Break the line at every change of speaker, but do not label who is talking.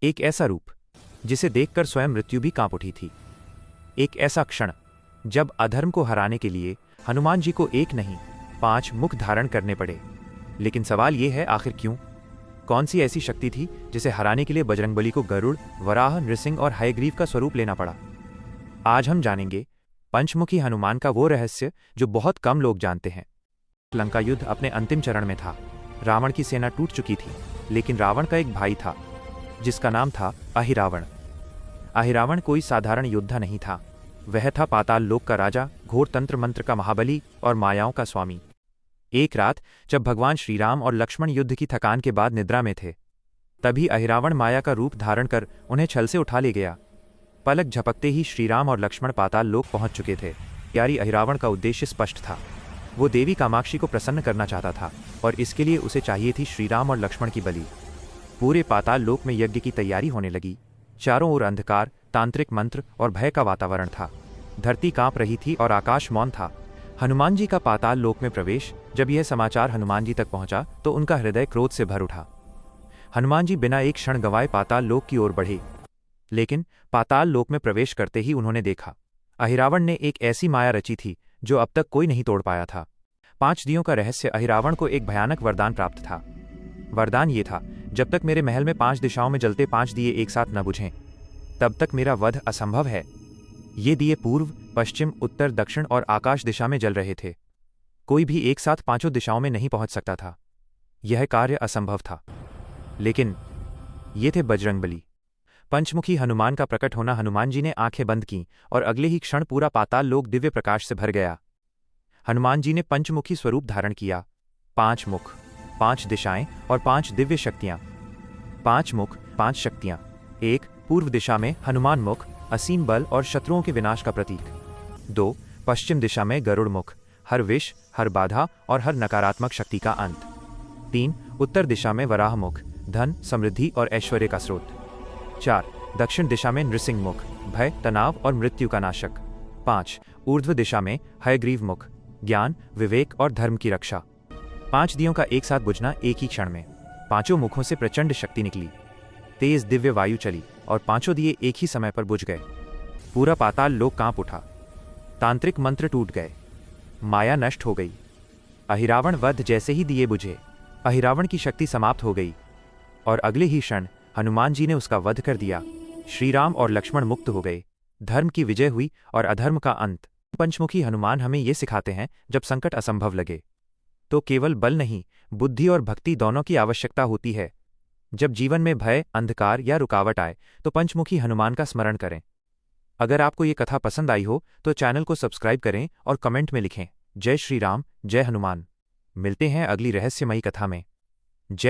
एक ऐसा रूप जिसे देखकर स्वयं मृत्यु भी कांप उठी थी। एक ऐसा क्षण जब अधर्म को हराने के लिए हनुमान जी को एक नहीं 5 मुख धारण करने पड़े। लेकिन सवाल यह है, आखिर क्यों? कौन सी ऐसी शक्ति थी जिसे हराने के लिए बजरंगबली को गरुड़, वराह, नृसिंह और हयग्रीव का स्वरूप लेना पड़ा? आज हम जानेंगे पंचमुखी हनुमान का वो रहस्य जो बहुत कम लोग जानते हैं। लंका युद्ध अपने अंतिम चरण में था। रावण की सेना टूट चुकी थी, लेकिन रावण का एक भाई था जिसका नाम था अहिरावण। अहिरावण कोई साधारण योद्धा नहीं था। वह था पाताल लोक का राजा, घोर तंत्र मंत्र का महाबली और मायाओं का स्वामी। एक रात जब भगवान श्रीराम और लक्ष्मण युद्ध की थकान के बाद निद्रा में थे, तभी अहिरावण माया का रूप धारण कर उन्हें छल से उठा ले गया। पलक झपकते ही श्रीराम और लक्ष्मण पाताल लोक पहुंच चुके थे। प्यारी अहिरावण का उद्देश्य स्पष्ट था। वो देवी कामाक्षी को प्रसन्न करना चाहता था और इसके लिए उसे चाहिए थी श्रीराम और लक्ष्मण की बलि। पूरे पाताल लोक में यज्ञ की तैयारी होने लगी। चारों ओर अंधकार, तांत्रिक मंत्र और भय का वातावरण था। धरती कांप रही थी और आकाश मौन था। हनुमान जी का पाताल लोक में प्रवेश, जब यह समाचार हनुमान जी तक पहुंचा तो उनका हृदय क्रोध से भर उठा। हनुमान जी बिना एक क्षण गंवाए पाताल लोक की ओर बढ़े। लेकिन पाताल लोक में प्रवेश करते ही उन्होंने देखा, अहिरावण ने एक ऐसी माया रची थी जो अब तक कोई नहीं तोड़ पाया था। 5 दियों का रहस्य। अहिरावण को एक भयानक वरदान प्राप्त था। वरदान ये था, जब तक मेरे महल में 5 दिशाओं में जलते 5 दिए एक साथ न बुझें, तब तक मेरा वध असंभव है। ये दिए पूर्व, पश्चिम, उत्तर, दक्षिण और आकाश दिशा में जल रहे थे। कोई भी एक साथ 5 दिशाओं में नहीं पहुंच सकता था। यह कार्य असंभव था। लेकिन ये थे बजरंगबली। पंचमुखी हनुमान का प्रकट होना। हनुमान जी ने आंखें बंद कीं और अगले ही क्षण पूरा पाताल लोक दिव्य प्रकाश से भर गया। हनुमान जी ने पंचमुखी स्वरूप धारण किया। 5 मुख, 5 दिशाएं और 5 दिव्य शक्तियां। 5 मुख, 5 शक्तियां। 1. पूर्व दिशा में हनुमान मुख, असीम बल और शत्रुओं के विनाश का प्रतीक। 2. पश्चिम दिशा में गरुड़ मुख, हर विष, हर बाधा और हर नकारात्मक शक्ति का अंत। 3. उत्तर दिशा में वराह मुख, धन, समृद्धि और ऐश्वर्य का स्रोत। 4. दक्षिण दिशा में नृसिंह मुख, भय, तनाव और मृत्यु का नाशक। 5. ऊर्ध्व दिशा में हयग्रीव मुख, ज्ञान, विवेक और धर्म की रक्षा। 5 दियों का एक साथ बुझना। एक ही क्षण में 5 मुखों से प्रचंड शक्ति निकली। तेज दिव्य वायु चली और 5 दिए एक ही समय पर बुझ गए। पूरा पाताल लोक कांप उठा। तांत्रिक मंत्र टूट गए। माया नष्ट हो गई। अहिरावण वध जैसे ही दिए बुझे, अहिरावण की शक्ति समाप्त हो गई और अगले ही क्षण हनुमान जी ने उसका वध कर दिया। श्रीराम और लक्ष्मण मुक्त हो गए। धर्म की विजय हुई और अधर्म का अंत। पंचमुखी हनुमान हमें ये सिखाते हैं, जब संकट असंभव लगे तो केवल बल नहीं, बुद्धि और भक्ति दोनों की आवश्यकता होती है। जब जीवन में भय, अंधकार या रुकावट आए तो पंचमुखी हनुमान का स्मरण करें। अगर आपको ये कथा पसंद आई हो तो चैनल को सब्सक्राइब करें और कमेंट में लिखें, जय श्री राम, जय हनुमान। मिलते हैं अगली रहस्यमयी कथा में। जय